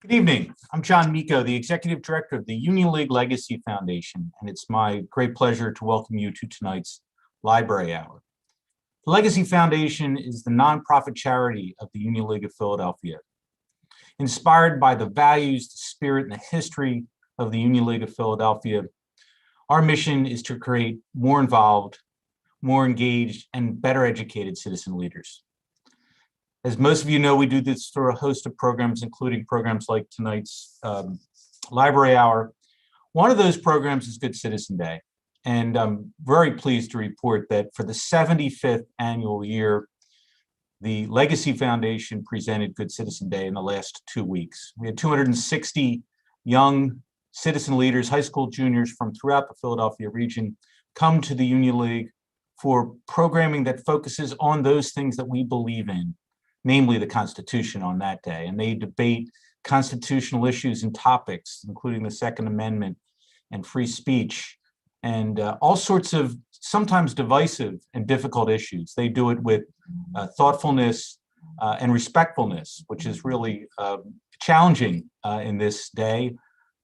Good evening. I'm John Miko, the Executive Director of the Union League Legacy Foundation, and it's my great pleasure to welcome you to tonight's Library Hour. The Legacy Foundation is the nonprofit charity of the Union League of Philadelphia. Inspired by the values, the spirit, and the history of the Union League of Philadelphia, our mission is to create more involved, more engaged, and better educated citizen leaders. As most of you know, we do this through a host of programs, including programs like tonight's Library Hour. One of those programs is Good Citizen Day. And I'm very pleased to report that for the 75th annual year, the Legacy Foundation presented Good Citizen Day in the last 2 weeks. We had 260 young citizen leaders, high school juniors from throughout the Philadelphia region, come to the Union League for programming that focuses on those things that we believe in, namely the Constitution on that day. And they debate constitutional issues and topics, including the Second Amendment and free speech, and all sorts of sometimes divisive and difficult issues. They do it with thoughtfulness and respectfulness, which is really challenging in this day,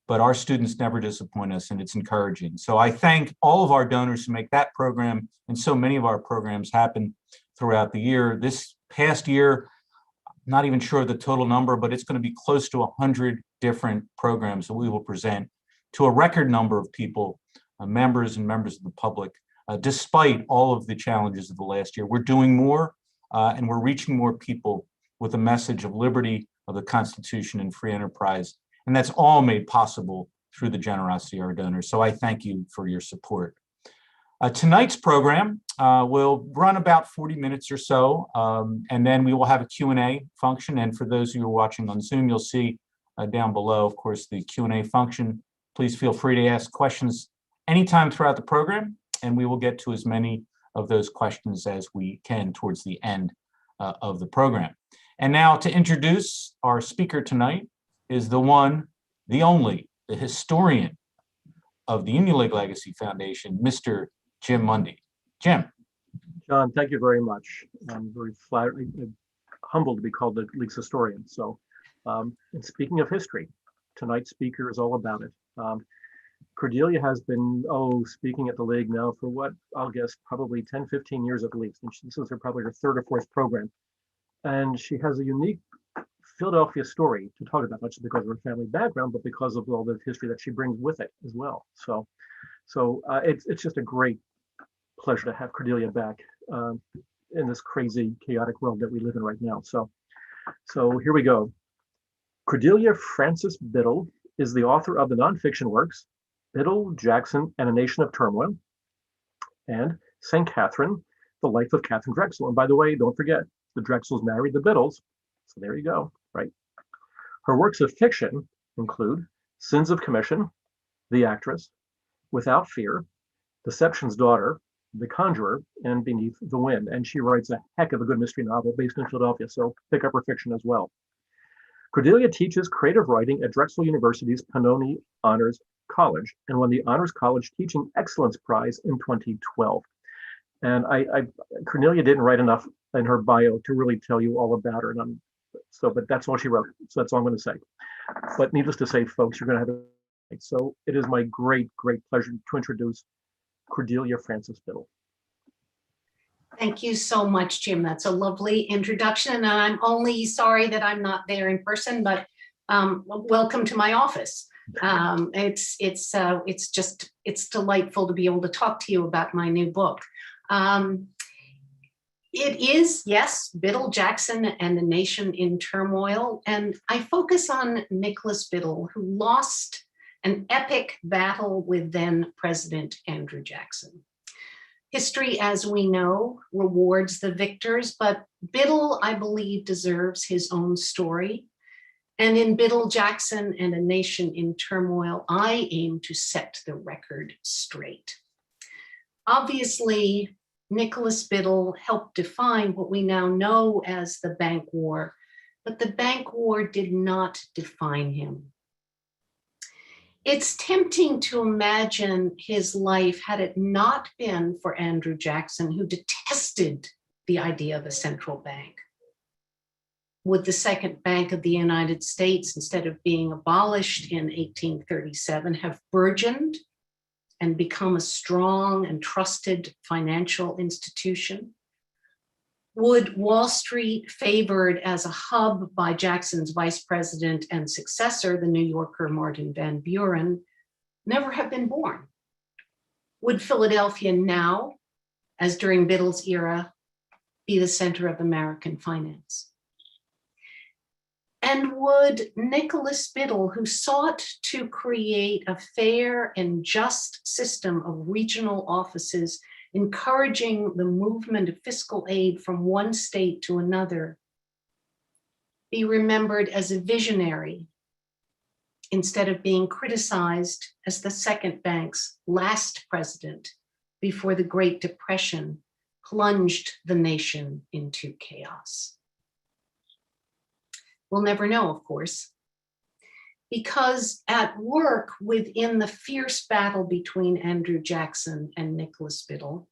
but our students never disappoint us, and it's encouraging. So I thank all of our donors who make that program and so many of our programs happen throughout the year. This past year, not even sure the total number, but it's going to be close to 100 different programs that we will present to a record number of people, members and members of the public, despite all of the challenges of the last year. We're doing more and we're reaching more people with a message of liberty, of the Constitution, and free enterprise. And that's all made possible through the generosity of our donors. So I thank you for your support. Tonight's program will run about 40 minutes or so, and then we will have a Q&A function. And for those of you who are watching on Zoom, you'll see down below, of course, the Q&A function. Please feel free to ask questions anytime throughout the program, and we will get to as many of those questions as we can towards the end of the program. And now to introduce our speaker tonight is the one, the only, the historian of the Union League Legacy Foundation, Mr. Jim Mundy. Jim. John, thank you very much. I'm very flattered, humbled to be called the League's historian. So, and speaking of history, tonight's speaker is all about it. Cordelia has been, speaking at the League now for what I'll guess probably 10, 15 years at least. And this is probably her third or fourth program. And she has a unique Philadelphia story to talk about, not just because of her family background, but because of all the history that she brings with it as well. So it's just a great pleasure to have Cordelia back in this crazy, chaotic world that we live in right now. So here we go. Cordelia Frances Biddle is the author of the nonfiction works Biddle, Jackson, and a Nation of Turmoil, and St. Catherine, The Life of Catherine Drexel. And by the way, don't forget, the Drexels married the Biddles. So there you go, right? Her works of fiction include Sins of Commission, The Actress, Without Fear, Deception's Daughter, The Conjurer, and Beneath the Wind. And she writes a heck of a good mystery novel based in Philadelphia, so pick up her fiction as well. Cordelia teaches creative writing at Drexel University's Pannoni Honors College and won the Honors College Teaching Excellence Prize in 2012. And Cordelia didn't write enough in her bio to really tell you all about her. But that's all she wrote. So that's all I'm going to say. But needless to say, folks, you're going to have so it is my great, great pleasure to introduce Cordelia Frances Biddle. Thank you so much, Jim. That's a lovely introduction. And I'm only sorry that I'm not there in person, but welcome to my office. It's delightful to be able to talk to you about my new book. It is, yes, Biddle, Jackson, and the Nation in Turmoil. And I focus on Nicholas Biddle, who lost an epic battle with then President Andrew Jackson. History, as we know, rewards the victors, but Biddle, I believe, deserves his own story. And in Biddle, Jackson, and a Nation in Turmoil, I aim to set the record straight. Obviously, Nicholas Biddle helped define what we now know as the Bank War, but the Bank War did not define him. It's tempting to imagine his life had it not been for Andrew Jackson, who detested the idea of a central bank. Would the Second Bank of the United States, instead of being abolished in 1837, have burgeoned and become a strong and trusted financial institution? Would Wall Street, favored as a hub by Jackson's vice president and successor, the New Yorker Martin Van Buren, never have been born? Would Philadelphia now, as during Biddle's era, be the center of American finance? And would Nicholas Biddle, who sought to create a fair and just system of regional offices, encouraging the movement of fiscal aid from one state to another, be remembered as a visionary instead of being criticized as the Second Bank's last president before the Great Depression plunged the nation into chaos? We'll never know, of course, because at work within the fierce battle between Andrew Jackson and Nicholas Biddle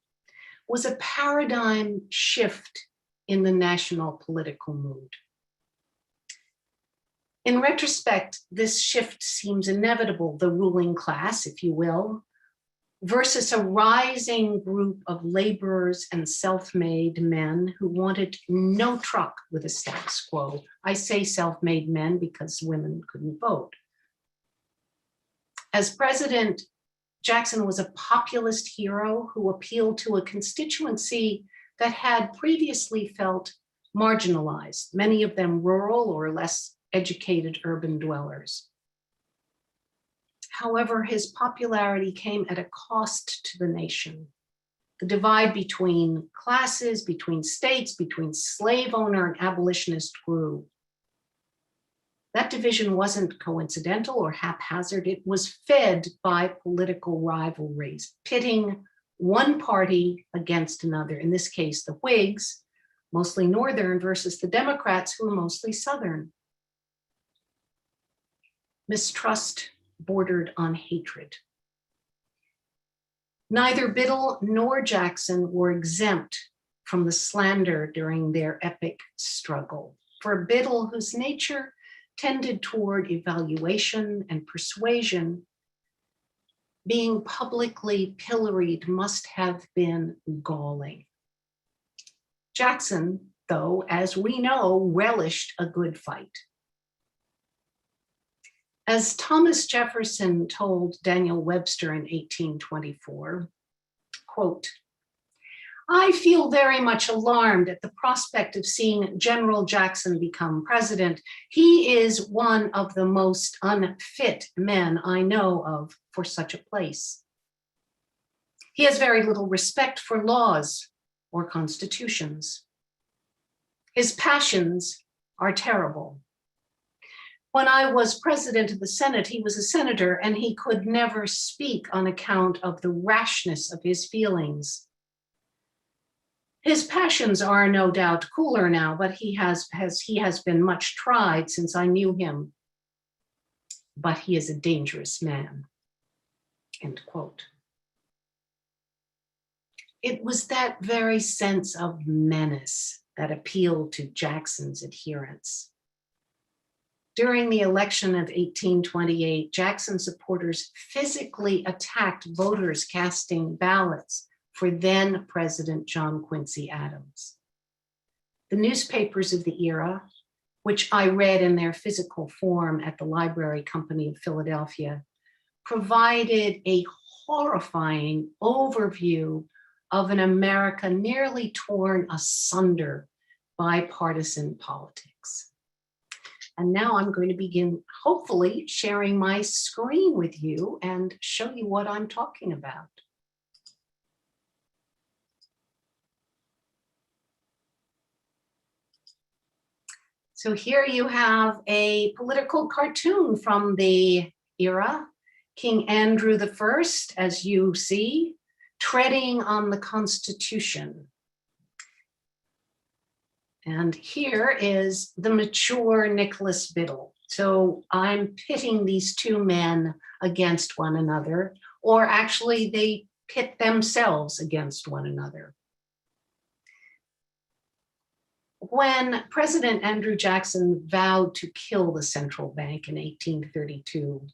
was a paradigm shift in the national political mood. In retrospect, this shift seems inevitable. The ruling class, if you will, versus a rising group of laborers and self-made men who wanted no truck with the status quo. I say self-made men because women couldn't vote. As president, Jackson was a populist hero who appealed to a constituency that had previously felt marginalized, many of them rural or less educated urban dwellers. However, his popularity came at a cost to the nation. The divide between classes, between states, between slave owner and abolitionist grew. That division wasn't coincidental or haphazard. It was fed by political rivalries, pitting one party against another, in this case, the Whigs, mostly Northern, versus the Democrats, who were mostly Southern. Mistrust bordered on hatred. Neither Biddle nor Jackson were exempt from the slander during their epic struggle. For Biddle, whose nature tended toward evaluation and persuasion, being publicly pilloried must have been galling. Jackson, though, as we know, relished a good fight. As Thomas Jefferson told Daniel Webster in 1824, quote, "I feel very much alarmed at the prospect of seeing General Jackson become president. He is one of the most unfit men I know of for such a place. He has very little respect for laws or constitutions. His passions are terrible. When I was president of the Senate, he was a senator and he could never speak on account of the rashness of his feelings. His passions are no doubt cooler now, but he has been much tried since I knew him. But he is a dangerous man," end quote. It was that very sense of menace that appealed to Jackson's adherents. During the election of 1828, Jackson supporters physically attacked voters casting ballots for then President John Quincy Adams. The newspapers of the era, which I read in their physical form at the Library Company of Philadelphia, provided a horrifying overview of an America nearly torn asunder by partisan politics. And now I'm going to begin, hopefully, sharing my screen with you and show you what I'm talking about. So here you have a political cartoon from the era, King Andrew I, as you see, treading on the Constitution. And here is the mature Nicholas Biddle. So I'm pitting these two men against one another, or actually they pit themselves against one another. When President Andrew Jackson vowed to kill the central bank in 1832,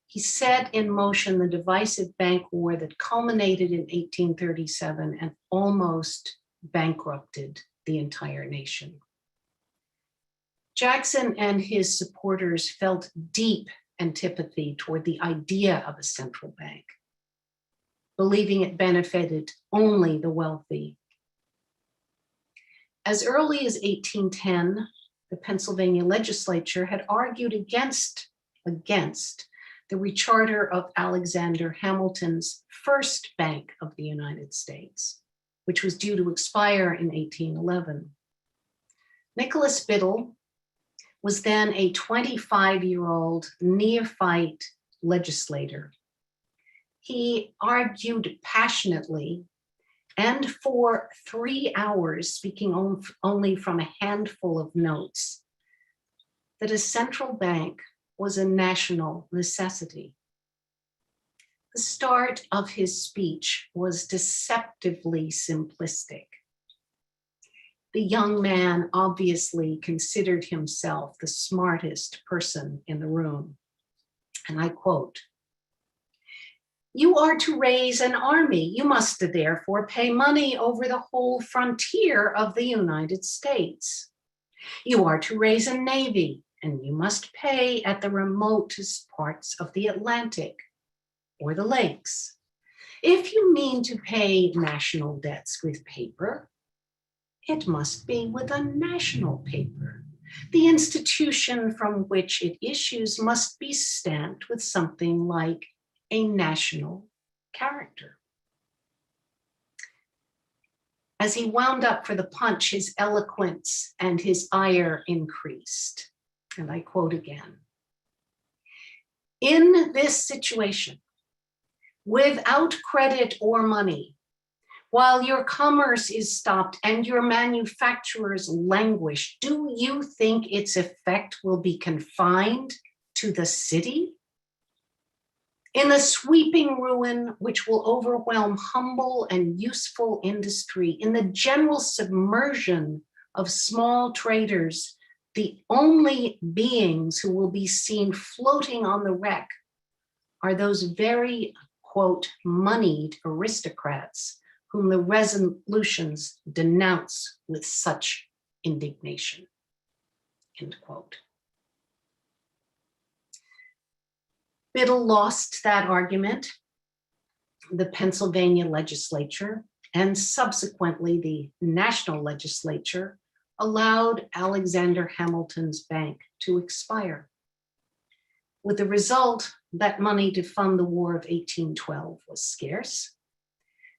he set in motion the divisive bank war that culminated in 1837 and almost bankrupted the entire nation. Jackson and his supporters felt deep antipathy toward the idea of a central bank, believing it benefited only the wealthy. As early as 1810, the Pennsylvania legislature had argued against the recharter of Alexander Hamilton's first Bank of the United States, which was due to expire in 1811. Nicholas Biddle was then a 25-year-old neophyte legislator. He argued passionately and for 3 hours, speaking only from a handful of notes, that a central bank was a national necessity. The start of his speech was deceptively simplistic. The young man obviously considered himself the smartest person in the room. And I quote, "You are to raise an army. You must therefore pay money over the whole frontier of the United States. You are to raise a navy, and you must pay at the remotest parts of the Atlantic or the lakes. If you mean to pay national debts with paper, it must be with a national paper. The institution from which it issues must be stamped with something like a national character." As he wound up for the punch, his eloquence and his ire increased. And I quote again, "In this situation, without credit or money, while your commerce is stopped and your manufacturers languish, do you think its effect will be confined to the city? In the sweeping ruin which will overwhelm humble and useful industry, in the general submersion of small traders, the only beings who will be seen floating on the wreck are those very, quote, moneyed aristocrats whom the resolutions denounce with such indignation," end quote. Biddle lost that argument. The Pennsylvania legislature and subsequently the national legislature allowed Alexander Hamilton's bank to expire, with the result that money to fund the War of 1812 was scarce,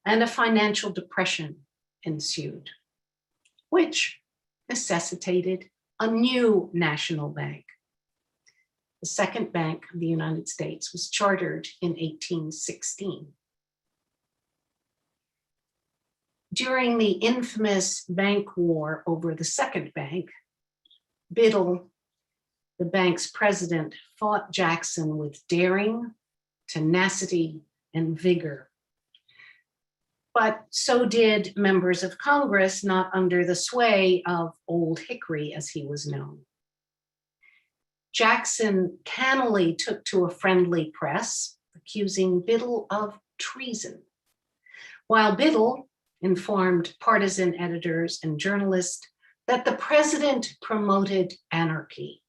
and a financial depression ensued, which necessitated a new national bank. The Second Bank of the United States was chartered in 1816. During the infamous bank war over the Second Bank, Biddle, the bank's president, fought Jackson with daring, tenacity, and vigor. But so did members of Congress, not under the sway of Old Hickory, as he was known. Jackson cannily took to a friendly press, accusing Biddle of treason, while Biddle informed partisan editors and journalists that the president promoted anarchy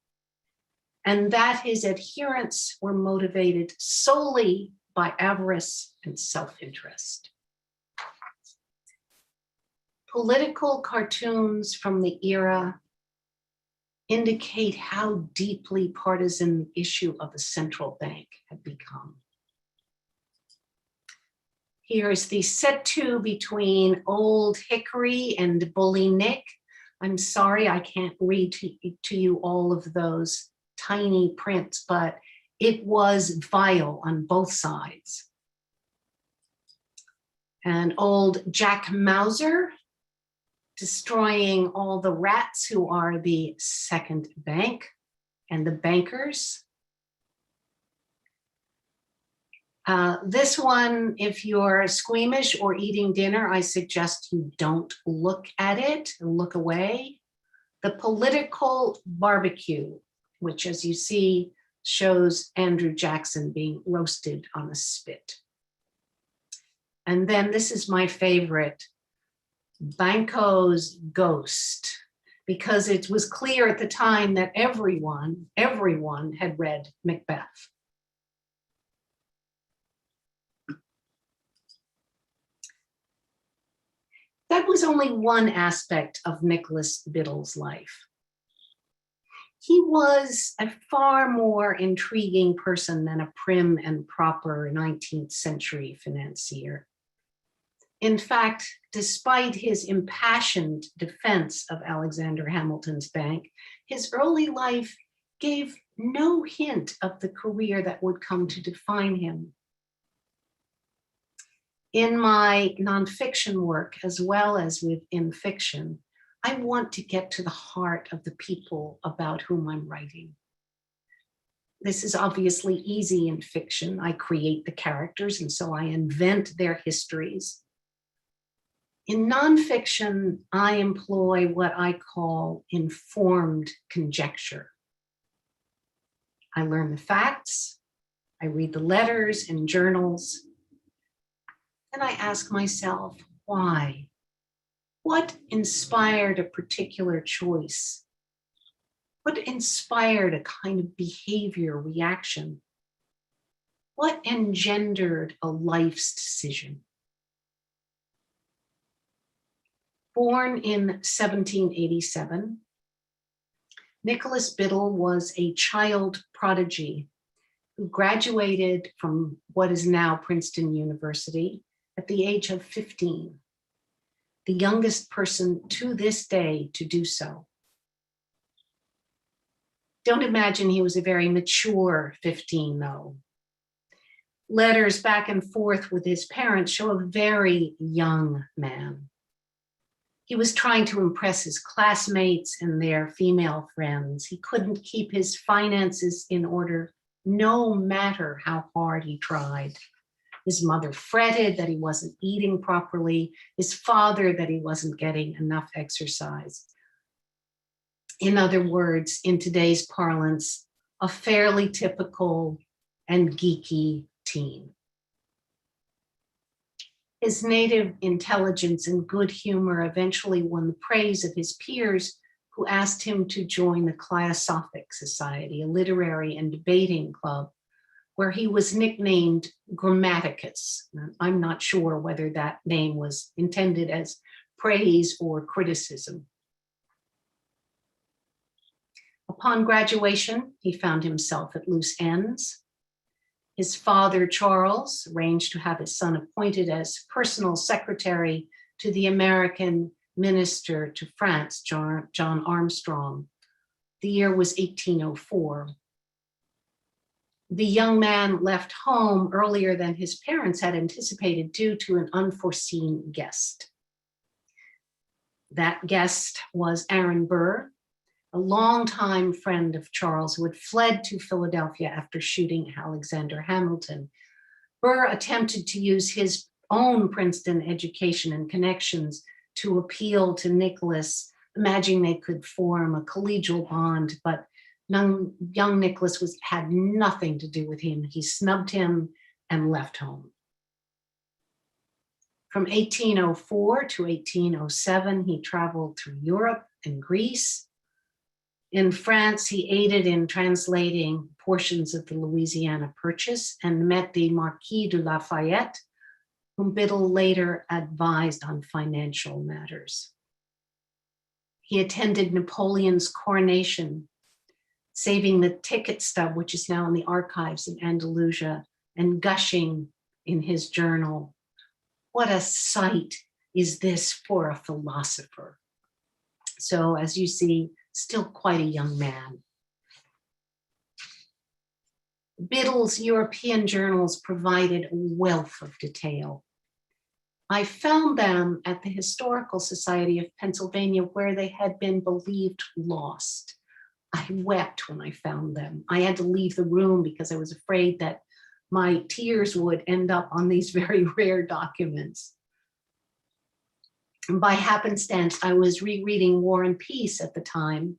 and that his adherents were motivated solely by avarice and self-interest. Political cartoons from the era indicate how deeply partisan the issue of the central bank had become. Here is the set to between Old Hickory and Bully Nick. I'm sorry, I can't read to you all of those tiny prints, but it was vile on both sides. And old Jack Mauser destroying all the rats who are the second bank and the bankers. This one, if you're squeamish or eating dinner, I suggest you don't look at it, look away. The Political Barbecue, which as you see, shows Andrew Jackson being roasted on a spit. And then this is my favorite, Banquo's Ghost, because it was clear at the time that everyone had read Macbeth. That was only one aspect of Nicholas Biddle's life. He was a far more intriguing person than a prim and proper 19th century financier. In fact, despite his impassioned defense of Alexander Hamilton's bank, his early life gave no hint of the career that would come to define him. In my nonfiction work, as well as within fiction, I want to get to the heart of the people about whom I'm writing. This is obviously easy in fiction. I create the characters, and so I invent their histories. In nonfiction, I employ what I call informed conjecture. I learn the facts, I read the letters and journals, and I ask myself, why? What inspired a particular choice? What inspired a kind of behavior reaction? What engendered a life's decision? Born in 1787, Nicholas Biddle was a child prodigy who graduated from what is now Princeton University at the age of 15, the youngest person to this day to do so. Don't imagine he was a very mature 15, though. Letters back and forth with his parents show a very young man. He was trying to impress his classmates and their female friends. He couldn't keep his finances in order, no matter how hard he tried. His mother fretted that he wasn't eating properly, his father that he wasn't getting enough exercise. In other words, in today's parlance, a fairly typical and geeky teen. His native intelligence and good humor eventually won the praise of his peers, who asked him to join the Cliosophic Society, a literary and debating club, where he was nicknamed Grammaticus. I'm not sure whether that name was intended as praise or criticism. Upon graduation, he found himself at loose ends. His father, Charles, arranged to have his son appointed as personal secretary to the American minister to France, John Armstrong. The year was 1804. The young man left home earlier than his parents had anticipated due to an unforeseen guest. That guest was Aaron Burr, a longtime friend of Charles who had fled to Philadelphia after shooting Alexander Hamilton. Burr attempted to use his own Princeton education and connections to appeal to Nicholas, imagining they could form a collegial bond, but young Nicholas had nothing to do with him. He snubbed him and left home. From 1804 to 1807, he traveled through Europe and Greece. In France, he aided in translating portions of the Louisiana Purchase and met the Marquis de Lafayette, whom Biddle later advised on financial matters. He attended Napoleon's coronation, saving the ticket stub, which is now in the archives in Andalusia, and gushing in his journal, "What a sight is this for a philosopher." So as you see, still quite a young man. Biddle's European journals provided a wealth of detail. I found them at the Historical Society of Pennsylvania, where they had been believed lost. I wept when I found them. I had to leave the room because I was afraid that my tears would end up on these very rare documents. And by happenstance, I was rereading War and Peace at the time,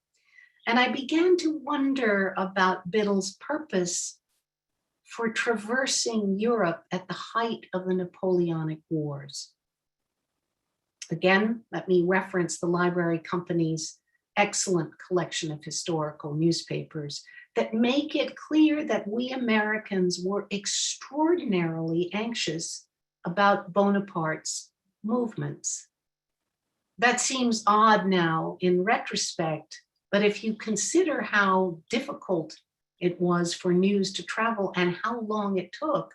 and I began to wonder about Biddle's purpose for traversing Europe at the height of the Napoleonic Wars. Again, let me reference the Library Company's excellent collection of historical newspapers that make it clear that we Americans were extraordinarily anxious about Bonaparte's movements. That seems odd now in retrospect, but if you consider how difficult it was for news to travel and how long it took,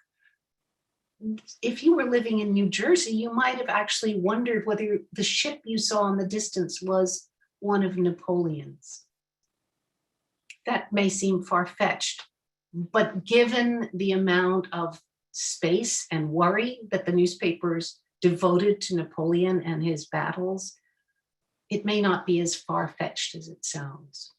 if you were living in New Jersey, you might have actually wondered whether the ship you saw in the distance was one of Napoleon's. That may seem far-fetched, but given the amount of space and worry that the newspapers devoted to Napoleon and his battles, it may not be as far-fetched as it sounds.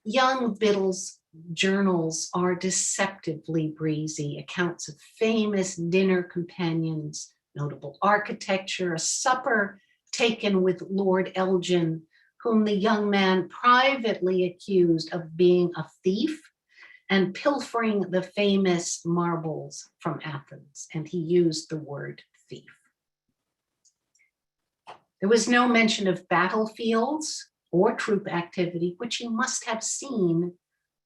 Young Biddle's journals are deceptively breezy, accounts of famous dinner companions, notable architecture, a supper taken with Lord Elgin, whom the young man privately accused of being a thief and pilfering the famous marbles from Athens, and he used the word thief. There was no mention of battlefields or troop activity, which he must have seen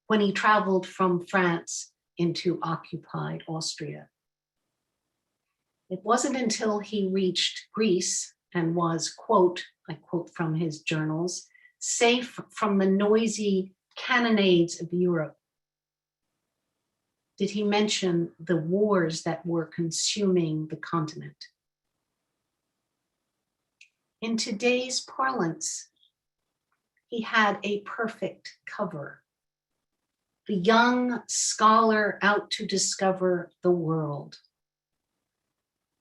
when he traveled from France into occupied Austria. It wasn't until he reached Greece and was, quote, I quote from his journals, safe from the noisy cannonades of Europe, did he mention the wars that were consuming the continent. In today's parlance, he had a perfect cover. The young scholar out to discover the world.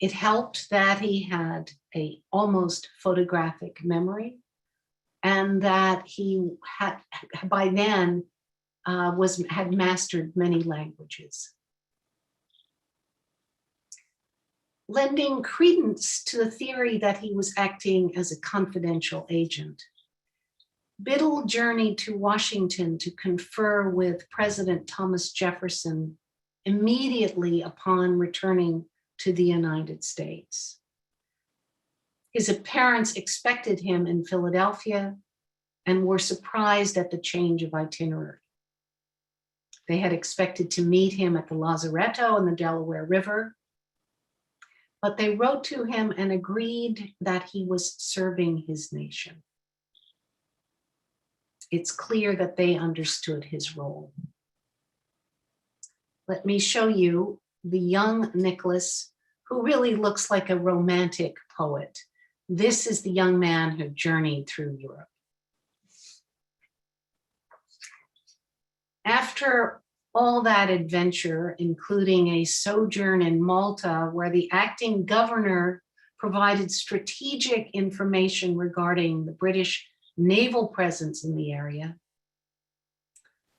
It helped that he had a almost photographic memory and that he had by then had mastered many languages. Lending credence to the theory that he was acting as a confidential agent, Biddle journeyed to Washington to confer with President Thomas Jefferson immediately upon returning to the United States. His parents expected him in Philadelphia and were surprised at the change of itinerary. They had expected to meet him at the Lazaretto on the Delaware River, but they wrote to him and agreed that he was serving his nation. It's clear that they understood his role. Let me show you the young Nicholas, who really looks like a romantic poet. This is the young man who journeyed through Europe. After all that adventure, including a sojourn in Malta, where the acting governor provided strategic information regarding the British naval presence in the area,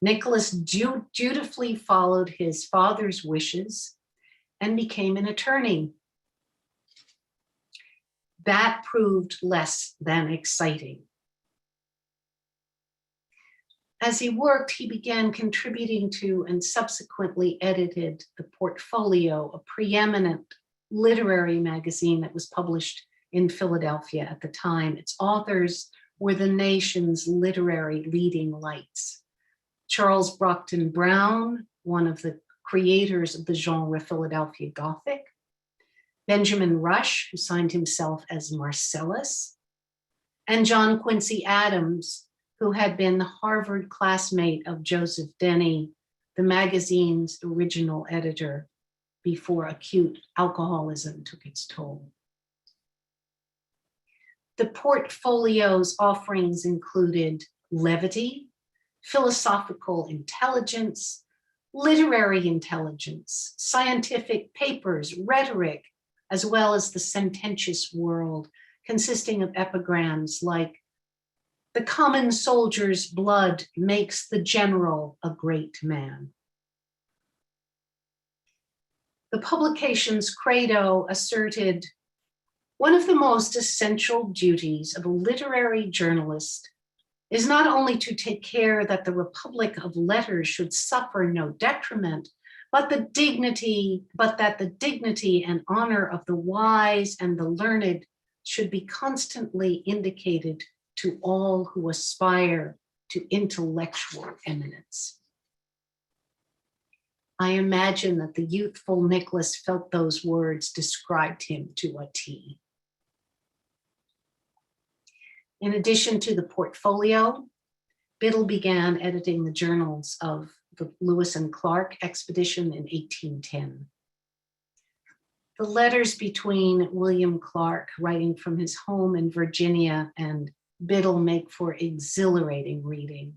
Nicholas dutifully followed his father's wishes and became an attorney. That proved less than exciting. As he worked, he began contributing to and subsequently edited the Portfolio, a preeminent literary magazine that was published in Philadelphia at the time. Its authors were the nation's literary leading lights. Charles Brockden Brown, one of the creators of the genre Philadelphia Gothic, Benjamin Rush, who signed himself as Marcellus, and John Quincy Adams, who had been the Harvard classmate of Joseph Denny, the magazine's original editor, before acute alcoholism took its toll. The Portfolio's offerings included levity, philosophical intelligence, literary intelligence, scientific papers, rhetoric, as well as the sententious world, consisting of epigrams like The common soldier's blood makes the general a great man. The publication's credo asserted, one of the most essential duties of a literary journalist is not only to take care that the republic of letters should suffer no detriment, but that the dignity and honor of the wise and the learned should be constantly indicated to all who aspire to intellectual eminence. I imagine that the youthful Nicholas felt those words described him to a T. In addition to the portfolio, Biddle began editing the journals of the Lewis and Clark expedition in 1810. The letters between William Clark, writing from his home in Virginia, and Biddle make for exhilarating reading.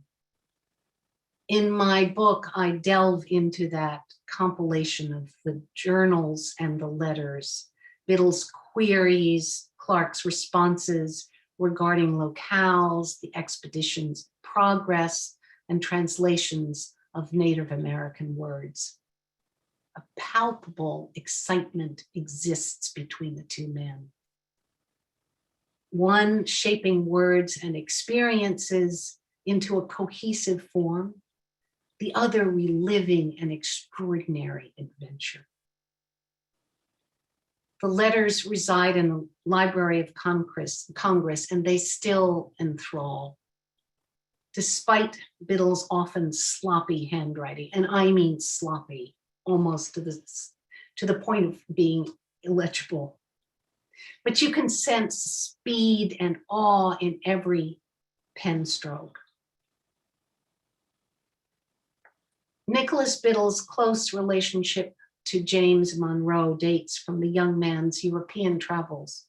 In my book, I delve into that compilation of the journals and the letters, Biddle's queries, Clark's responses regarding locales, the expedition's progress, and translations of Native American words. A palpable excitement exists between the two men. One shaping words and experiences into a cohesive form, the other reliving an extraordinary adventure. The letters reside in the Library of Congress, and they still enthrall. Despite Biddle's often sloppy handwriting, and I mean sloppy, almost to the point of being illegible. But you can sense speed and awe in every pen stroke. Nicholas Biddle's close relationship to James Monroe dates from the young man's European travels.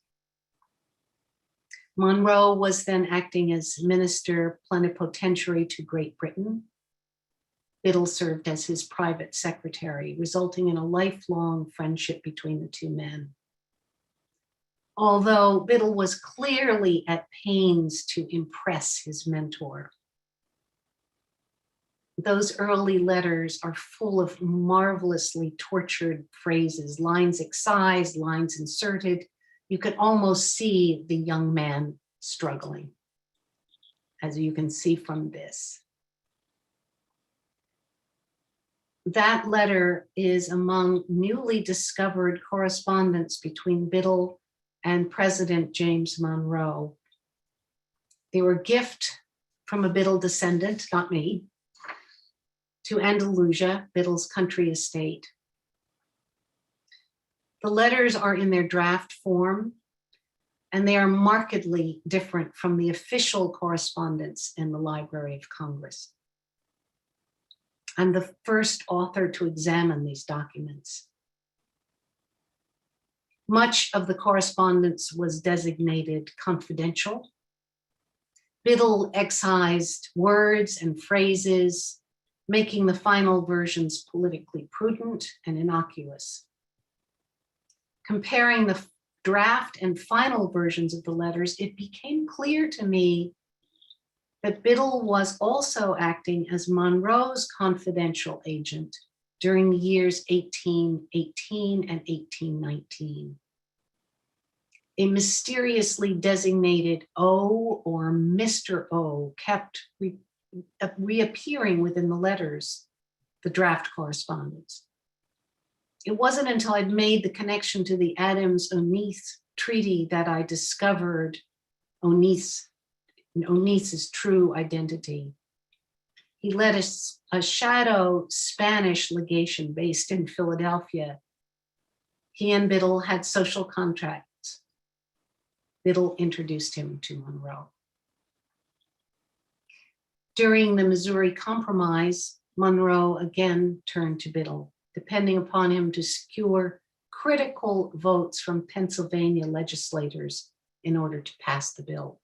Monroe was then acting as minister plenipotentiary to Great Britain. Biddle served as his private secretary, resulting in a lifelong friendship between the two men. Although Biddle was clearly at pains to impress his mentor, those early letters are full of marvelously tortured phrases, lines excised, lines inserted. You could almost see the young man struggling, as you can see from this. That letter is among newly discovered correspondence between Biddle and President James Monroe. They were a gift from a Biddle descendant, not me, to Andalusia, Biddle's country estate. The letters are in their draft form, and they are markedly different from the official correspondence in the Library of Congress. I'm the first author to examine these documents. Much of the correspondence was designated confidential. Biddle excised words and phrases, making the final versions politically prudent and innocuous. Comparing the draft and final versions of the letters, it became clear to me that Biddle was also acting as Monroe's confidential agent during the years 1818 and 1819. A mysteriously designated O or Mr. O kept reappearing within the letters, the draft correspondence. It wasn't until I'd made the connection to the Adams-Oneath Treaty that I discovered Oneath's true identity. He led a shadow Spanish legation based in Philadelphia. He and Biddle had social contracts. Biddle introduced him to Monroe. During the Missouri Compromise, Monroe again turned to Biddle, depending upon him to secure critical votes from Pennsylvania legislators in order to pass the bill.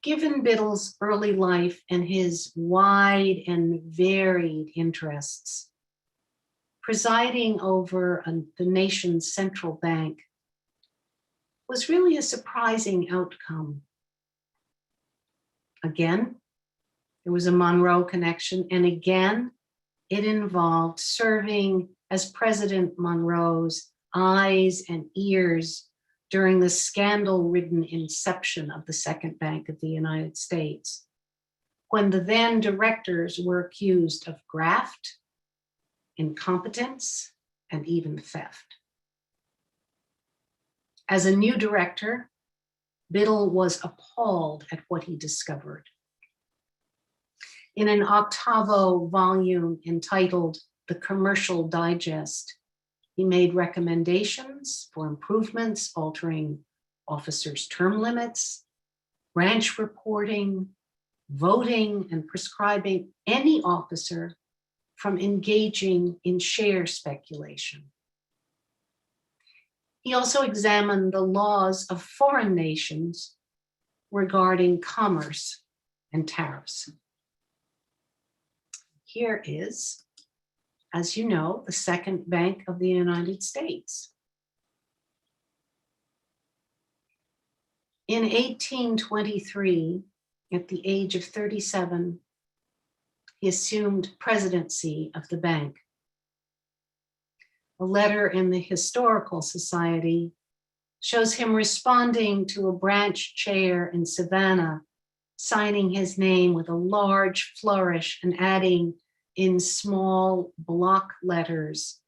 Given Biddle's early life and his wide and varied interests, presiding over the nation's central bank was really a surprising outcome. Again, there was a Monroe connection, and again, it involved serving as President Monroe's eyes and ears during the scandal-ridden inception of the Second Bank of the United States, when the then directors were accused of graft, incompetence, and even theft. As a new director, Biddle was appalled at what he discovered. In an octavo volume entitled The Commercial Digest, he made recommendations for improvements altering officers' term limits, branch reporting, voting, and prescribing any officer from engaging in share speculation. He also examined the laws of foreign nations regarding commerce and tariffs. Here is, as you know, the Second Bank of the United States. In 1823, at the age of 37, he assumed presidency of the bank. A letter in the Historical Society shows him responding to a branch chair in Savannah, signing his name with a large flourish and adding in small block letters,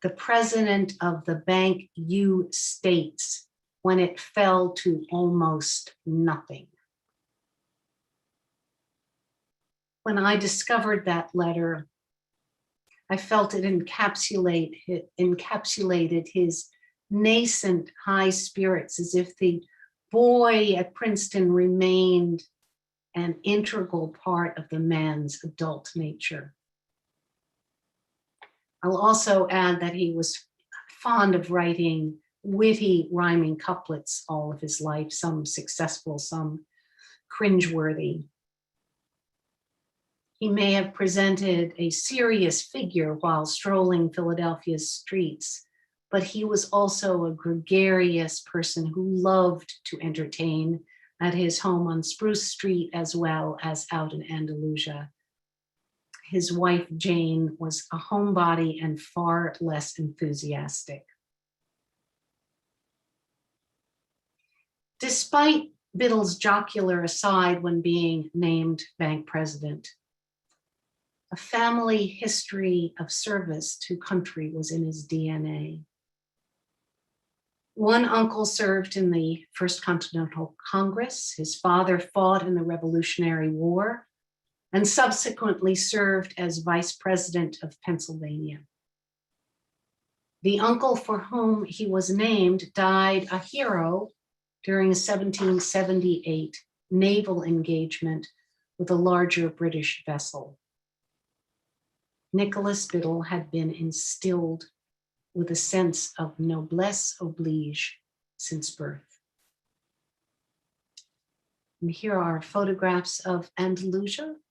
"The president of the bank you states," when it fell to almost nothing. When I discovered that letter, I felt it encapsulated his nascent high spirits, as if the boy at Princeton remained an integral part of the man's adult nature. I'll also add that he was fond of writing witty rhyming couplets all of his life, some successful, some cringeworthy. He may have presented a serious figure while strolling Philadelphia's streets, but he was also a gregarious person who loved to entertain at his home on Spruce Street as well as out in Andalusia. His wife, Jane, was a homebody and far less enthusiastic. Despite Biddle's jocular aside when being named bank president, a family history of service to country was in his DNA. One uncle served in the First Continental Congress. His father fought in the Revolutionary War and subsequently served as vice president of Pennsylvania. The uncle for whom he was named died a hero during a 1778 naval engagement with a larger British vessel. Nicholas Biddle had been instilled with a sense of noblesse oblige since birth. And here are photographs of Andalusia,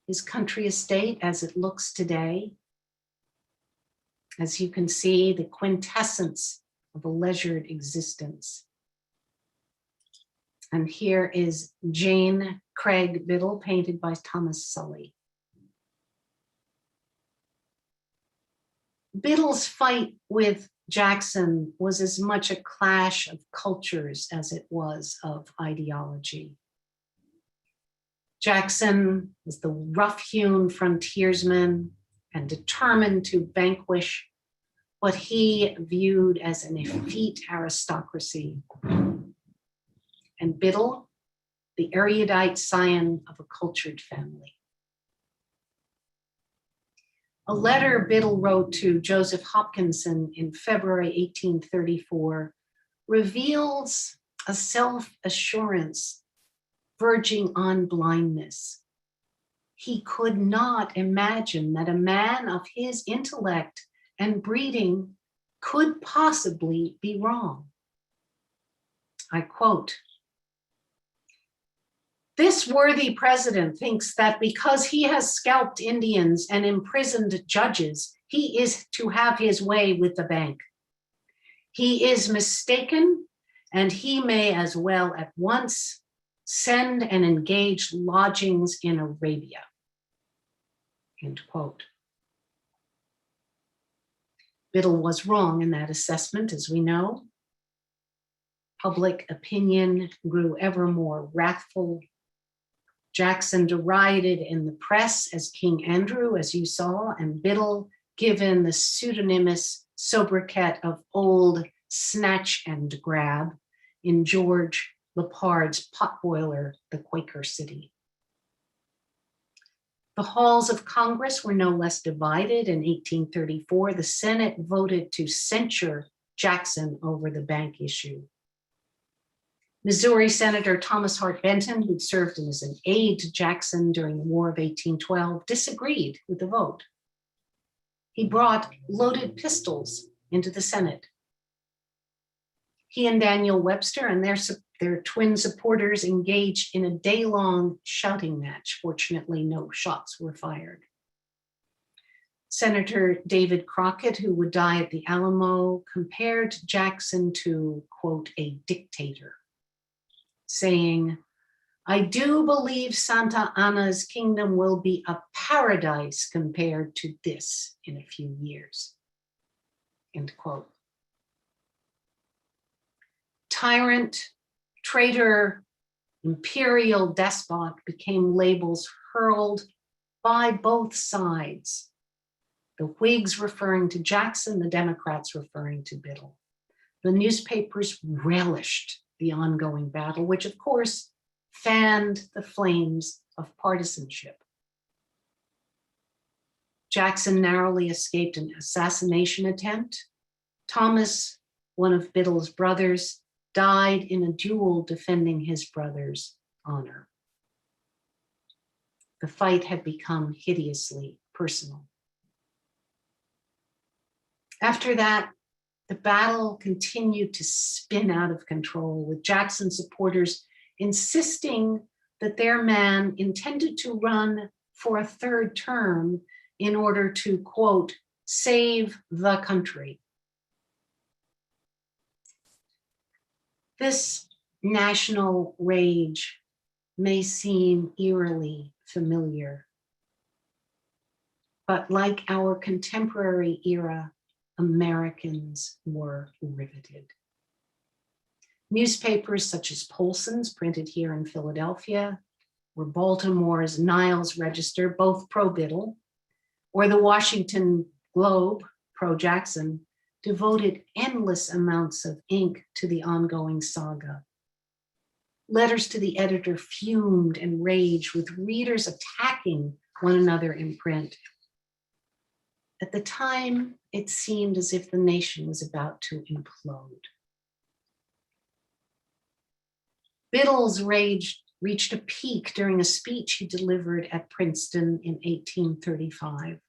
his country estate as it looks today. As you can see, the quintessence of a leisured existence. And here is Jane Craig Biddle, painted by Thomas Sully. Biddle's fight with Jackson was as much a clash of cultures as it was of ideology. Jackson was the rough-hewn frontiersman and determined to vanquish what he viewed as an effete aristocracy. And Biddle, the erudite scion of a cultured family. A letter Biddle wrote to Joseph Hopkinson in February 1834 reveals a self-assurance verging on blindness. He could not imagine that a man of his intellect and breeding could possibly be wrong. I quote, "This worthy president thinks that because he has scalped Indians and imprisoned judges, he is to have his way with the bank. He is mistaken, and he may as well at once send and engage lodgings in Arabia. End quote. Biddle was wrong in that assessment, as we know. Public opinion grew ever more wrathful. Jackson derided in the press as King Andrew, as you saw, and Biddle given the pseudonymous sobriquet of Old Snatch and Grab in George Lepard's Potboiler, the Quaker City. The halls of Congress were no less divided. In 1834, the Senate voted to censure Jackson over the bank issue. Missouri Senator Thomas Hart Benton, who'd served as an aide to Jackson during the War of 1812, disagreed with the vote. He brought loaded pistols into the Senate. He and Daniel Webster and their twin supporters engaged in a day-long shouting match. Fortunately, no shots were fired. Senator David Crockett, who would die at the Alamo, compared Jackson to, quote, a dictator, saying, "I do believe Santa Anna's kingdom will be a paradise compared to this in a few years," end quote. Tyrant, traitor, imperial despot became labels hurled by both sides. The Whigs referring to Jackson, the Democrats referring to Biddle. The newspapers relished the ongoing battle, which of course fanned the flames of partisanship. Jackson narrowly escaped an assassination attempt. Thomas, one of Biddle's brothers, died in a duel defending his brother's honor. The fight had become hideously personal. After that, the battle continued to spin out of control, with Jackson supporters insisting that their man intended to run for a third term in order to, quote, save the country. This national rage may seem eerily familiar, but like our contemporary era, Americans were riveted. Newspapers such as Polson's, printed here in Philadelphia, or Baltimore's Niles Register, both pro-Biddle, or the Washington Globe, pro-Jackson, devoted endless amounts of ink to the ongoing saga. Letters to the editor fumed and raged, with readers attacking one another in print. At the time, it seemed as if the nation was about to implode. Biddle's rage reached a peak during a speech he delivered at Princeton in 1835.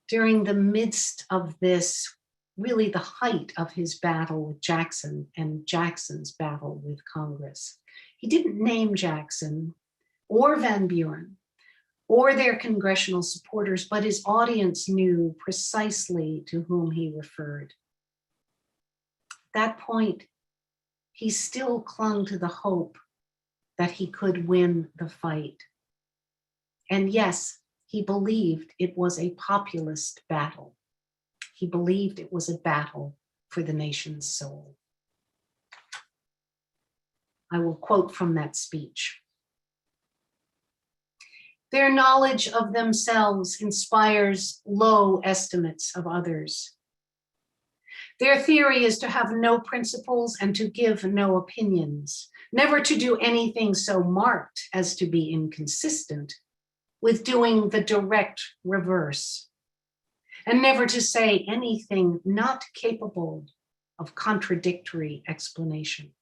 During the midst of this, really the height of his battle with Jackson and Jackson's battle with Congress, he didn't name Jackson or Van Buren or their congressional supporters, but his audience knew precisely to whom he referred. At that point, he still clung to the hope that he could win the fight. And yes, he believed it was a populist battle. He believed it was a battle for the nation's soul. I will quote from that speech. "Their knowledge of themselves inspires low estimates of others. Their theory is to have no principles and to give no opinions, never to do anything so marked as to be inconsistent with doing the direct reverse, and never to say anything not capable of contradictory explanation.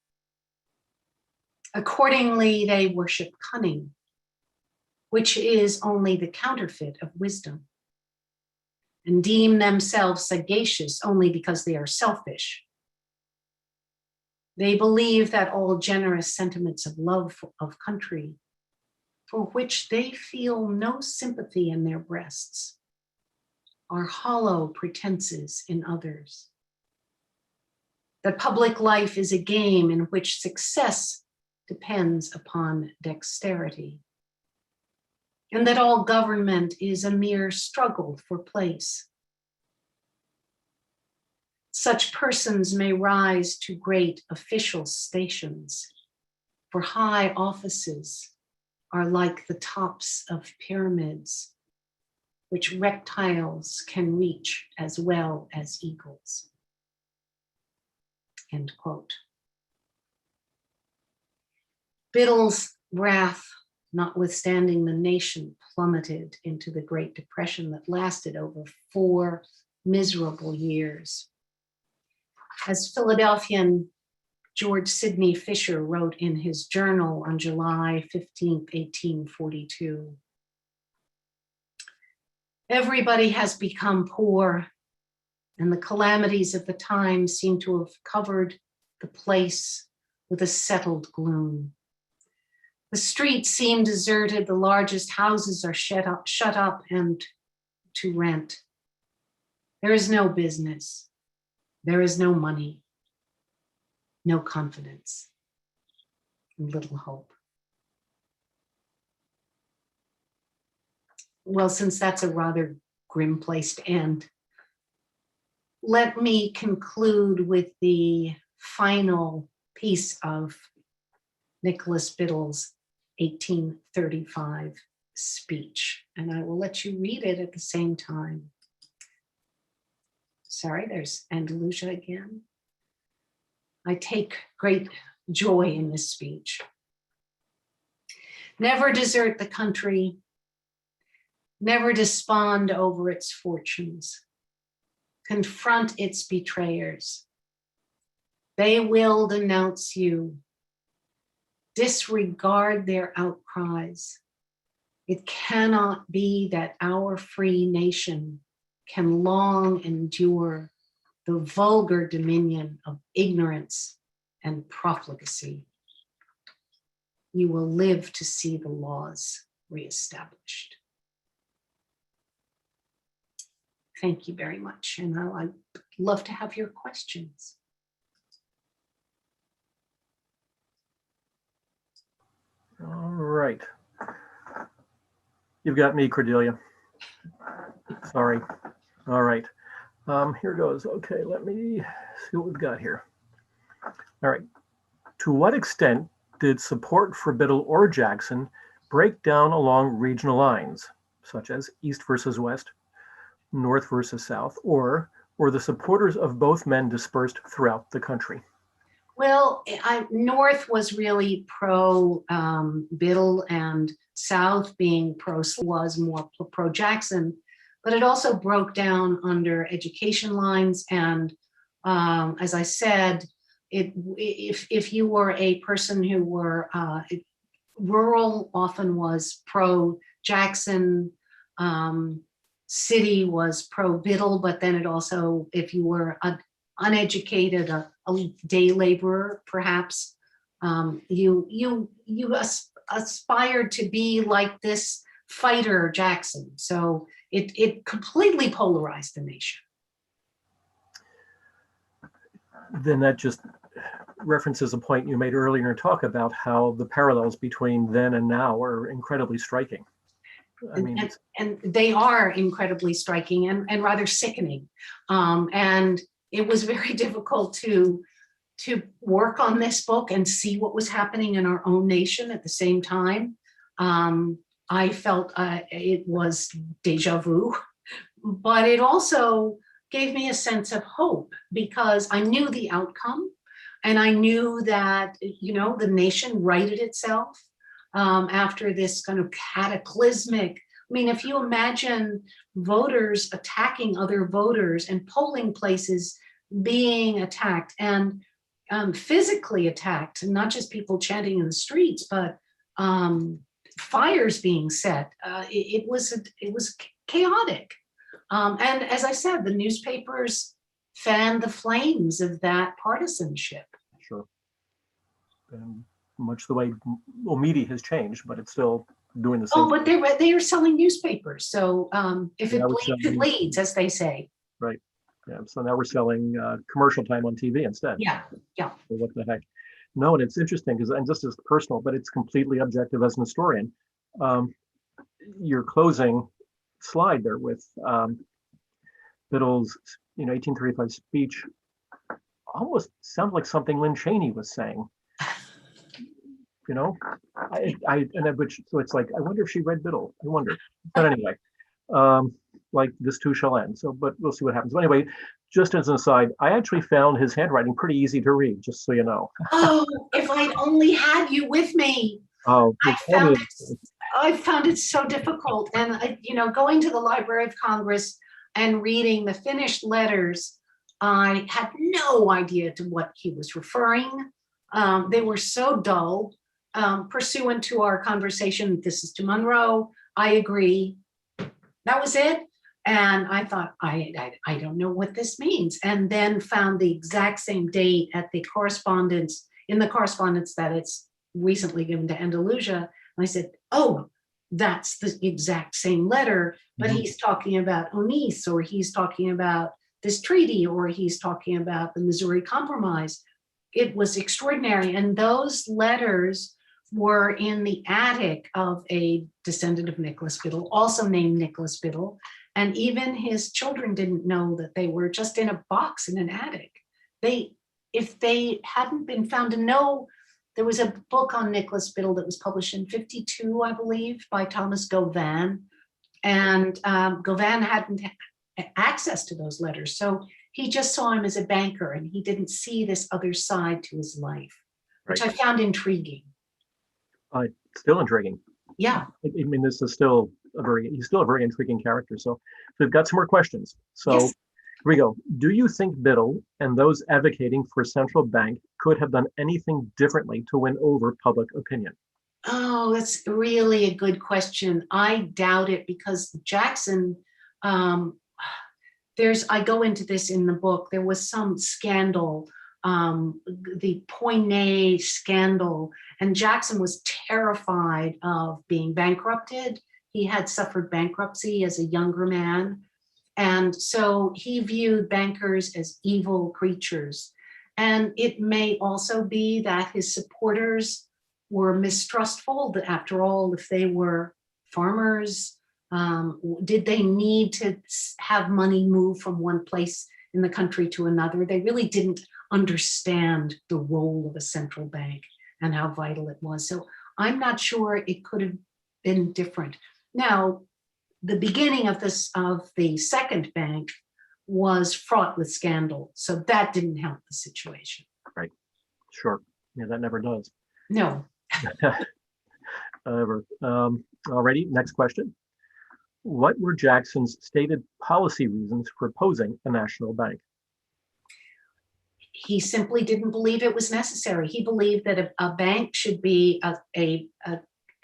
Accordingly, they worship cunning, which is only the counterfeit of wisdom, and deem themselves sagacious only because they are selfish. They believe that all generous sentiments of love of country, for which they feel no sympathy in their breasts, are hollow pretenses in others. that public life is a game in which success depends upon dexterity, and that all government is a mere struggle for place. Such persons may rise to great official stations, for high offices are like the tops of pyramids, which reptiles can reach as well as eagles. End quote. Biddle's wrath, notwithstanding, the nation plummeted into the Great Depression that lasted over 4 miserable years. As Philadelphian George Sidney Fisher wrote in his journal on July 15, 1842, everybody has become poor, and the calamities of the time seem to have covered the place with a settled gloom. The streets seem deserted, the largest houses are shut up and to rent. There is no business, there is no money, no confidence, and little hope. Well, since that's a rather grim place to end, let me conclude with the final piece of Nicholas Biddle's 1835 speech, and I will let you read it at the same time. Sorry, there's Andalusia again. I take great joy in this speech. Never desert the country, never despond over its fortunes. Confront its betrayers. They will denounce you. Disregard their outcries. It cannot be that our free nation can long endure the vulgar dominion of ignorance and profligacy. You will live to see the laws reestablished. Thank you very much, and I'd love to have your questions. All right. You've got me, Cordelia. Sorry. All right. Here goes. Okay, let me see what we've got here. All right. To what extent did support for Biddle or Jackson break down along regional lines, such as East versus West, North versus South, or were the supporters of both men dispersed throughout the country? Well, North was really pro Biddle, and South, being pro, was more pro Jackson, but it also broke down under education lines. And as I said, if you were a person who were rural, often was pro Jackson, city was pro Biddle, but then it also, if you were uneducated, a day laborer, perhaps, you aspired to be like this fighter Jackson. So it completely polarized the nation. Then that just references a point you made earlier in talk about how the parallels between then and now are incredibly striking. I mean, and they are incredibly striking and rather sickening. And it was very difficult to work on this book and see what was happening in our own nation at the same time. I felt it was deja vu, but it also gave me a sense of hope because I knew the outcome, and I knew that, you know, the nation righted itself after this kind of cataclysmic. I mean, if you imagine voters attacking other voters and polling places being attacked and physically attacked, and not just people chanting in the streets, but fires being set, it was chaotic. And as I said, the newspapers fanned the flames of that partisanship. Sure. And much the way, well, media has changed, but it's still doing the same. Oh, but they are selling newspapers. So if it Yeah, bleeds, it leads, as they say. Right. Yeah. So now we're selling commercial time on TV instead. Yeah, So what the heck? No, and it's interesting because, and this is personal, but it's completely objective as an historian. Your closing slide there with Biddle's, 1835 speech almost sounds like something Lynn Cheney was saying. So it's like, I wonder if she read Biddle. I wonder. But anyway, like this too shall end. So, but we'll see what happens. But anyway, just as an aside, I actually found his handwriting pretty easy to read, just so you know. Oh, if I'd only had you with me. Oh, I found it so difficult. And, going to the Library of Congress and reading the finished letters, I had no idea to what he was referring. They were so dull. Pursuant to our conversation, this is to Monroe, I agree. That was it. And I thought, I don't know what this means. And then found the exact same date at the correspondence, in the correspondence that it's recently given to Andalusia. And I said, oh, that's the exact same letter, but he's talking about Onís, or he's talking about this treaty, or he's talking about the Missouri Compromise. It was extraordinary. And those letters were in the attic of a descendant of Nicholas Biddle, also named Nicholas Biddle. And even his children didn't know that they were just in a box in an attic. If they hadn't been found to know, there was a book on Nicholas Biddle that was published in 52, I believe, by Thomas Govan. And Govan hadn't access to those letters. So he just saw him as a banker, and he didn't see this other side to his life, which I found intriguing. Still intriguing. Yeah. I mean, this is still he's still a very intriguing character. So we've got some more questions. So Yes. Here we go. Do you think Biddle and those advocating for a central bank could have done anything differently to win over public opinion? Oh, that's really a good question. I doubt it, because Jackson, I go into this in the book, there was some scandal, the Poinet scandal, and Jackson was terrified of being bankrupted. He had suffered bankruptcy as a younger man. And so he viewed bankers as evil creatures. And it may also be that his supporters were mistrustful, that after all, if they were farmers, did they need to have money move from one place in the country to another? They really didn't understand the role of a central bank and how vital it was. So I'm not sure it could have been different. Now, the beginning of the second bank was fraught with scandal, so that didn't help the situation. Right. Sure. Yeah, that never does. No. Ever. Alrighty, next question. What were Jackson's stated policy reasons for opposing a national bank? He simply didn't believe it was necessary. He believed that a bank should be a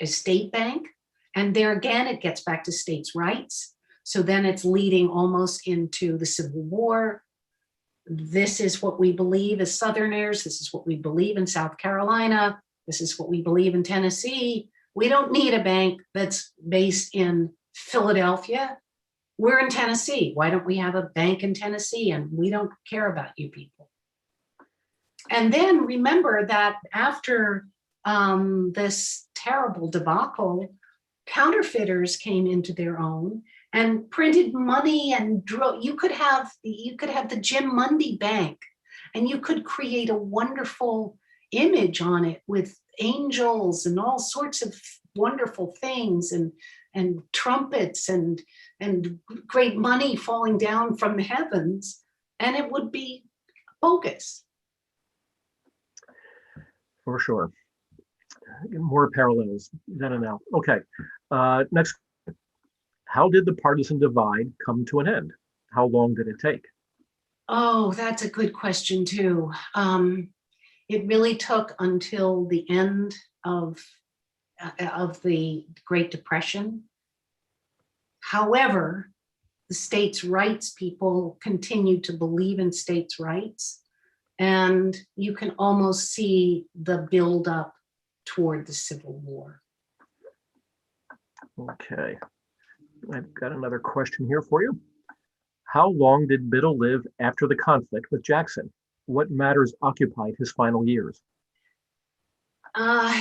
state bank. And there again, it gets back to states' rights. So then it's leading almost into the Civil War. This is what we believe as Southerners. This is what we believe in South Carolina. This is what we believe in Tennessee. We don't need a bank that's based in Philadelphia. We're in Tennessee. Why don't we have a bank in Tennessee? And we don't care about you people. And then remember that after this terrible debacle, counterfeiters came into their own and printed money, and you could have the Jim Mundy Bank, and you could create a wonderful image on it with angels and all sorts of wonderful things, and trumpets and great money falling down from the heavens, and it would be bogus. For sure. More parallels then and now. Okay. Next. How did the partisan divide come to an end? How long did it take? Oh, that's a good question too. It really took until the end of the Great Depression. However, the states' rights people continued to believe in states' rights, and you can almost see the buildup toward the Civil War. Okay. I've got another question here for you. How long did Biddle live after the conflict with Jackson? What matters occupied his final years?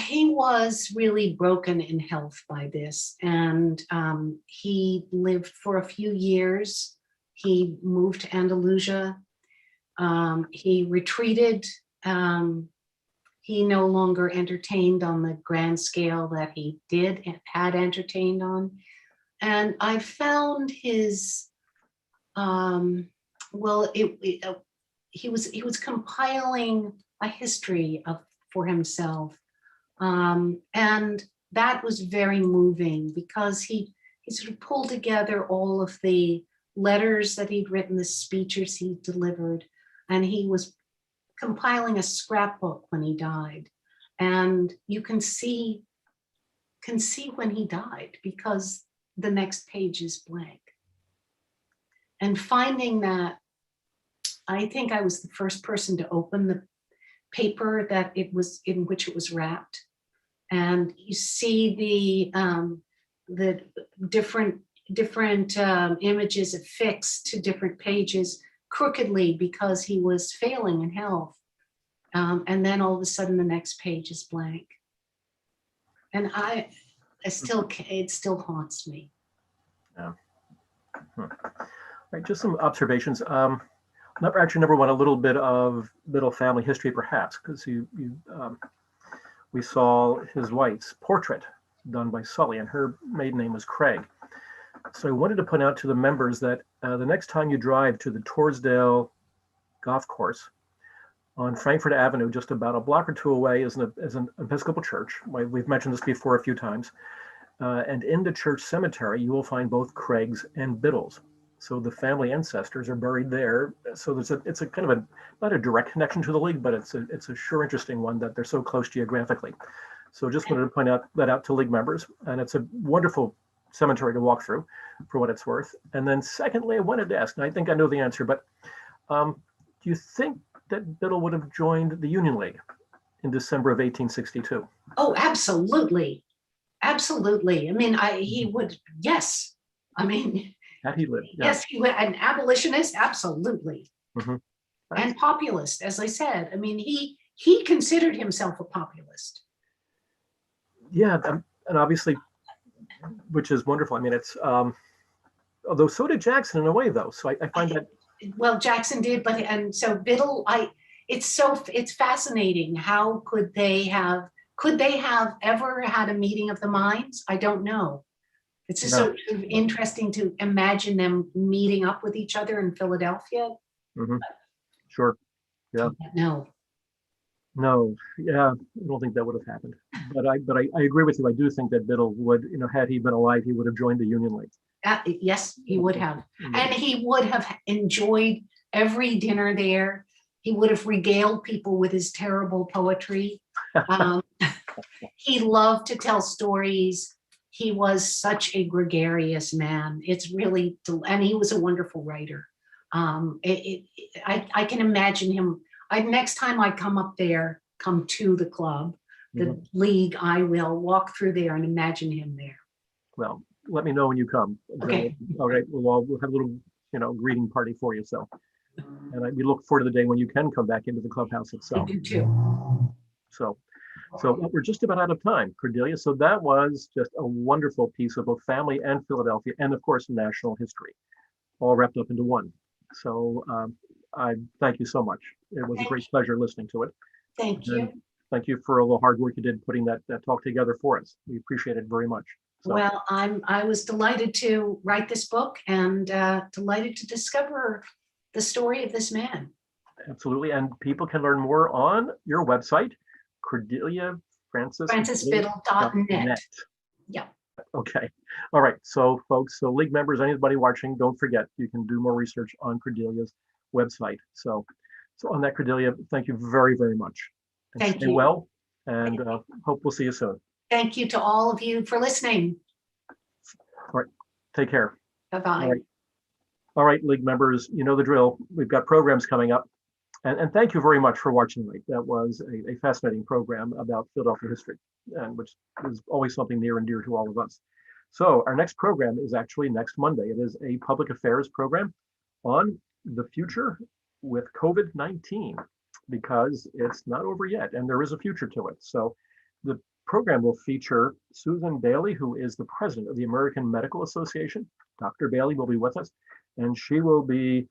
He was really broken in health by this, and he lived for a few years. He moved to Andalusia. He retreated. He no longer entertained on the grand scale that he had entertained on. And I found his, he was compiling a history for himself. And that was very moving because he sort of pulled together all of the letters that he'd written, the speeches he delivered, and he was compiling a scrapbook when he died. And you can see when he died because the next page is blank. And finding that, I think I was the first person to open the paper that it was in which it was wrapped, and you see the different images affixed to different pages crookedly because he was failing in health, and then all of a sudden the next page is blank, and it still haunts me. Yeah. All right, just some observations. Number one, a little bit of Biddle family history, perhaps, because we saw his wife's portrait done by Sully, and her maiden name was Craig. So I wanted to point out to the members that the next time you drive to the Torresdale golf course on Frankfurt Avenue, just about a block or two away, is an Episcopal church. We've mentioned this before a few times. And in the church cemetery, you will find both Craigs and Biddles. So the family ancestors are buried there. So it's a kind of not a direct connection to the league, but it's a sure interesting one that they're so close geographically. So just wanted to point that out to league members, and it's a wonderful cemetery to walk through, for what it's worth. And then secondly, I wanted to ask, and I think I know the answer, but do you think that Biddle would have joined the Union League in December of 1862? Oh, absolutely, absolutely. I mean, he would. Yes, I mean. Had he lived, yeah. Yes, he was an abolitionist, absolutely. Mm-hmm. And populist, as I said. I mean, he considered himself a populist. Yeah, and obviously, which is wonderful. I mean, it's although so did Jackson in a way, though. So I find that. Well, Jackson did, and so Biddle. It's fascinating. How could they have ever had a meeting of the minds? I don't know. It's just sort of interesting to imagine them meeting up with each other in Philadelphia. Mm-hmm. Sure. Yeah. No. Yeah. I don't think that would have happened. But I agree with you. I do think that Biddle would, had he been alive, he would have joined the Union League. Yes, he would have, Mm-hmm. and he would have enjoyed every dinner there. He would have regaled people with his terrible poetry. He loved to tell stories. He was such a gregarious man. It's really, and he was a wonderful writer. I can imagine him. Next time I come to the club, the Mm-hmm. league, I will walk through there and imagine him there. Well, let me know when you come. Okay. All right. We'll have a little, greeting party for you. So, and we look forward to the day when you can come back into the clubhouse itself. I do too. So we're just about out of time, Cordelia. So that was just a wonderful piece of both family and Philadelphia, and of course, national history, all wrapped up into one. So I thank you so much. It was a great pleasure listening to it. Thank you. And thank you for all the hard work you did putting that talk together for us. We appreciate it very much. So, Well, I was delighted to write this book and delighted to discover the story of this man. absolutely. And people can learn more on your website, Cordelia FrancisBiddle.net. Yeah. Okay. All right. So folks, league members, anybody watching, don't forget, you can do more research on Cordelia's website. So on that, Cordelia, thank you very, very much. And Thank stay you. well, and hope we'll see you soon. Thank you to all of you for listening. All right. Take care. Bye-bye. All right. All right, league members, you know the drill. We've got programs coming up. And thank you very much for watching tonight. That was a fascinating program about Philadelphia history, and which is always something near and dear to all of us. So our next program is actually next Monday. It is a public affairs program on the future with COVID-19, because it's not over yet and there is a future to it. So the program will feature Susan Bailey, who is the president of the American Medical Association. Dr. Bailey will be with us, and it'll be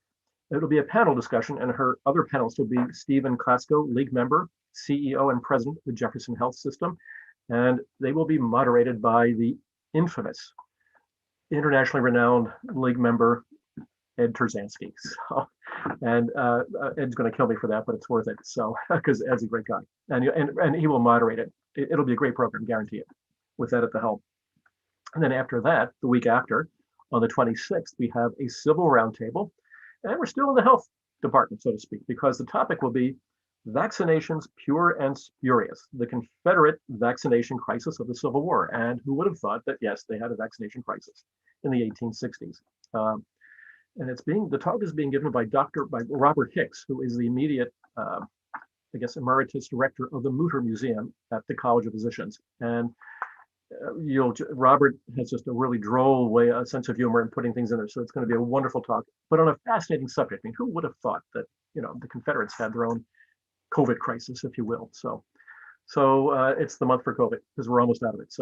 a panel discussion, and her other panelists will be Stephen Klasko, league member, CEO and president of the Jefferson Health System, and they will be moderated by the infamous, internationally renowned league member, Ed Terzansky. So, and Ed's going to kill me for that, but it's worth it. So, because Ed's a great guy, and he will moderate it. It'll be a great program, guarantee it, with Ed at the helm. And then after that, the week after, on the 26th, we have a civil roundtable, and we're still in the health department, so to speak, because the topic will be vaccinations, pure and spurious, the Confederate vaccination crisis of the Civil War. And who would have thought that, yes, they had a vaccination crisis in the 1860s. And the talk is being given by Robert Hicks, who is the immediate, emeritus director of the Mutter Museum at the College of Physicians. And Robert has just a really droll way, a sense of humor in putting things in there. So it's going to be a wonderful talk, but on a fascinating subject. I mean, who would have thought that, the Confederates had their own COVID crisis, if you will. So it's the month for COVID because we're almost out of it.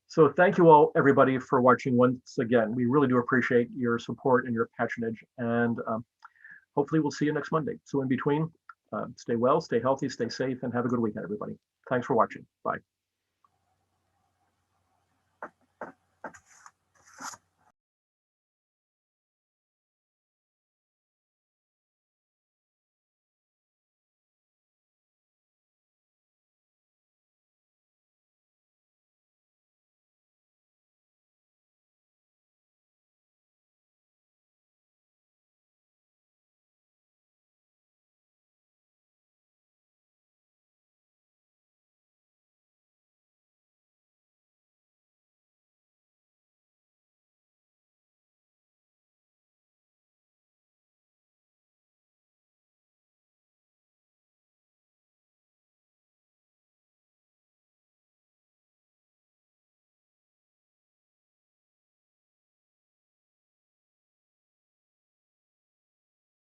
So thank you all, everybody, for watching once again. We really do appreciate your support and your patronage, and hopefully we'll see you next Monday. So in between, stay well, stay healthy, stay safe, and have a good weekend, everybody. Thanks for watching. Bye.